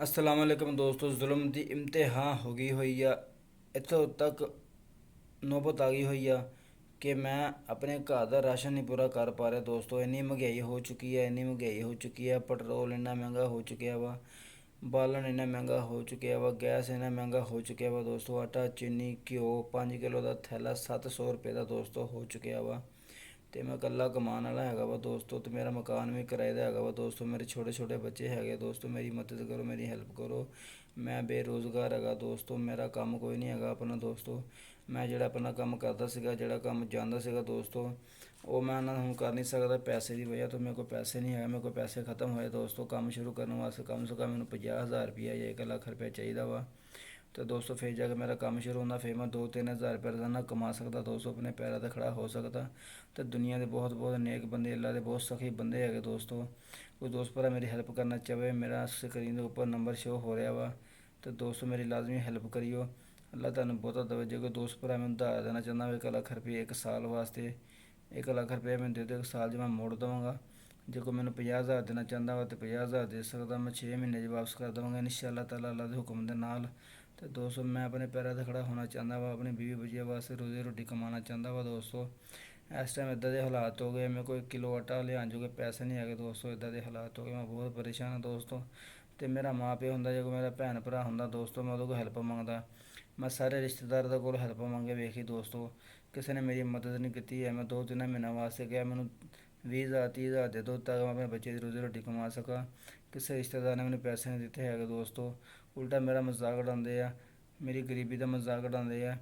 असलामुअलैकुम दोस्तों, जुल्म की इंतहा हो गई हुई आ। इतों तक नौबत आ गई हुई आ कि मैं अपने घर का राशन नहीं पूरा कर पा रहा दोस्तों। इन्नी महंगाई हो चुकी है, इन्नी महंगाई हो चुकी है। पेट्रोल इन्ना महंगा हो चुका वा, बालन इन्ना महंगा हो चुका वा, गैस इन्ना महंगा हो चुका वा दोस्तों। आटा, चीनी, घ्यो 5 किलो का थैला 700 रुपये का दोस्तों हो चुका वा। तो मैं कला कमान वाला है वा दोस्तों। तो मेरा मकान भी किराए का है वा दोस्तों। मेरे छोटे छोटे बच्चे है दोस्तों। मेरी मदद करो, मेरी हेल्प करो। मैं बेरोज़गार है दोस्तों। मेरा काम कोई नहीं है अपना दोस्तों। मैं जोड़ा अपना काम करता सगा, जोड़ा काम जाता सगा दोस्तों, वो मैं ना हूँ कर नहीं सकता पैसे की वजह तो। मेरे को पैसे नहीं है, मेरे को पैसे खत्म होए दोस्तों। काम शुरू करने वास्ते कम से कम मैंने 50,000 रुपया या 1 लाख रुपया चाहिए वा। तो दोस्तों फिर जाके मेरा काम शुरू होना, फिर मैं 2-3 हज़ार रुपये रोजाना कमा सकता दोस्तों, अपने पैरों पर खड़ा हो सकता। तो दुनिया के बहुत बहुत नेक बंदे, अल्लाह के बहुत सखी बंदे है दोस्तों। कोई दोस्त भरा मेरी हेल्प करना चाहे, मेरा स्क्रीन के ऊपर नंबर शो हो रहा वा। तो दोस्तों मेरी लाजमी हेल्प करियो। अल्लाह तुहानू बहुता दवे। जो कोई दोस्त भरा मैं उधार देना चाहता 1 लाख रुपये 1 साल वास्ते, 1 लाख रुपया मैं दे दो 1 साल मैं मोड़ देवांगा। जो कोई मैंने 50,000 देना चाहता वा तो 50,000 दे सकता। मैं 6 महीने वापस कर देवांगा इंशाअल्लाह ताला अल्लाह के हुक्म के नाल। तो दोस्तों मैं अपने पैरों पर खड़ा होना चाहता वा, अपनी बीवी बच्चियों वास्ते रोज़ी रोटी कमाना चाहता वा दोस्तों। इस टाइम इदा के हालात हो गए, मेरे को 1 किलो आटा लिया जो पैसे नहीं है दोस्तों। इदा के हालात हो गए, मैं बहुत परेशान हाँ दोस्तों। तो मेरा माँ प्यो होंदा, जो मेरा भैन भरा होंदा दोस्तों, मैं वो हेल्प मंगता। मैं सारे रिश्तेदारों को हेल्प मंगे वेखी दोस्तों, किसी ने मेरी मदद नहीं की है। मैं 2-3 महीनों वास्ते गया, मैंने 20,000 30,000 दे दो ताकि मैं अपने बच्चे की रोज़ी रोटी कमा सका। किसी रिश्तेदार ने मैंने पैसे नहीं दिते है दोस्तों। उल्टा मेरा मजाक उड़ाते हैं, मेरी गरीबी का मजाक उड़ाते हैं।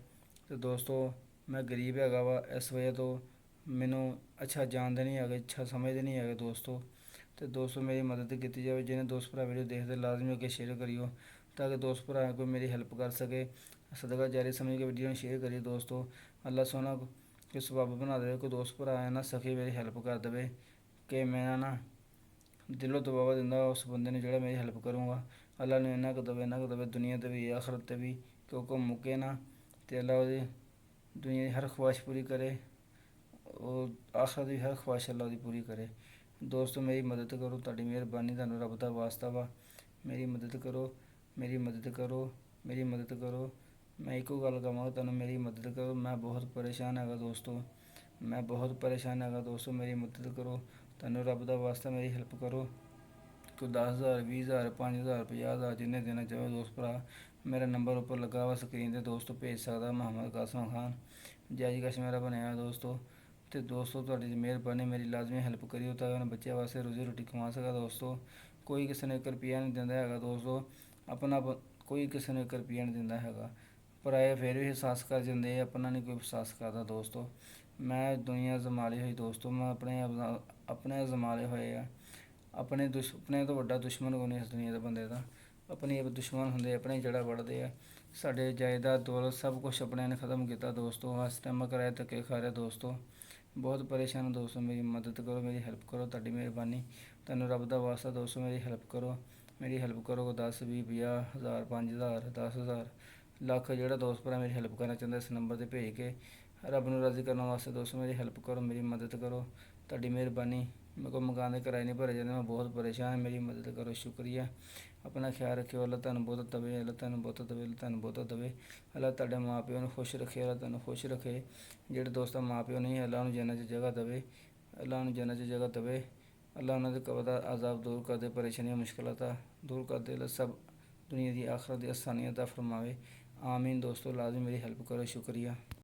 तो दोस्तों मैं गरीब है वा, इस वजह तो मैनू अच्छा जानते नहीं है, अच्छा समझते नहीं है दोस्तों। तो दोस्तों मेरी मदद की जाए। जिन्हें दोस्त भरा वीडियो देखते लाजमी होकर शेयर करियो, ताकि दोस्त भरा कोई मेरी हेल्प कर सके। सदका जारी समझ के वीडियो शेयर करिए दोस्तों। अल्लाह सोना कोई सबब बना दे, कोई दोस्त भरा है ना सके मेरी हेल्प कर दे कि मैं ना दिलों दबावा दिंदा उस बंदे ने जोड़ा मेरी हेल्प करूँगा। अल्लाह ने इन्ना को दवे दुनिया ते भी आखरत ते भी, क्योंकि मुके ना तो अल्लाह वो दुनिया की हर ख्वाहिश पूरी करे और आखरत की हर ख्वाहिश अल्लाह की पूरी करे। दोस्तों मेरी मदद करो, ताड़ी मेहरबानी, तुहानू रब दा वास्ता वा। मेरी मदद करो, मेरी मदद करो, मेरी मदद करो। मैं एको गल कहांगा, तुहानू मेरी मदद करो। मैं बहुत परेशान है दोस्तों, मैं बहुत परेशान है दोस्तों। मेरी मदद करो, तुहानू रब दा वास्ता मेरी हेल्प करो। कोई 10,000 20,000 5,000 50,000 जिन्हें देना चाहे दोस्त भरा, मेरा नंबर उपर लगा हुआ स्क्रीन पर दोस्तों भेज सकता। मोहम्मद कासम खान जैज कश मेरा बनया दोस्तों। तो दोस्तों तुहाडी मेहरबानी, मेरी लाजमी हेल्प करियो ताकि उन्हें बच्चों वास्ते रोज़ी रोटी कमा सका दोस्तों। कोई किसी ने 1 रुपया नहीं दिंदा है दोस्तों। अपना कोई किसी ने 1 रुपया नहीं दिंदा है। पराए फिर भी एहसास कर जाते, अपना नहीं कोई एहसास करता दोस्तों। मैं दुनिया जमाली हुई दोस्तों, मैं अपने जमाले हुए है। अपने तो वड्डा दुश्मन को नहीं इस दुनिया के बंदे का। अपने दुश्मन होंगे अपने जड़ा बढ़ते हैं। साढ़े जायदाद दौलत सब कुछ अपने ने ख़त्म किया दोस्तों। इस टाइम कराए धक्के खा रहे दोस्तों। बहुत परेशान हो दोस्तों, मेरी मदद करो, मेरी हेल्प करो, ताड़ी मेहरबानी। तुहानू रब दा वास्ता दोस्तों मेरी हेल्प करो, मेरी हेल्प करो। 10 20 50,000 5,000 10,000 लख जोड़ा दोस्त भरा मेरी हेल्प करना चाहता इस नंबर पर भेज के रब नू राज़ी करने वास्ते दोस्तों मेरी हेल्प करो, मेरी मदद करो, ताड़ी मेहरबानी। मेरे को मकान के किराए नहीं भरे जाते, मैं बहुत परेशान, मेरी मदद करो, शुक्रिया। अपना ख्याल रखियो। अल्लाह तुहानू बहुत दवे, अल्लाह तुहानू बहुत दवे, अल्लाह तुहानू बहुत दवे। अल्लाह तुहाडे माँ प्यो नू खुश रखे, अल्लाह तुहानू खुश रखे। जेह्ड़े दोस्त माँ प्यो नहीं अल्लाह उन्हें जन्नत च जगह दवे, अल्लाह उन्हें जन्नत च जगह दवे। अल्लाह उन्होंने कब्र दा अज़ाब दूर कर दे, परेशानियां मुश्किलात दूर कर दे। अल्लाह सब दुनिया की आखरत की आसानियत अता फरमावे। आमीन दोस्तों, लाजमी मेरी हेल्प करो, शुक्रिया।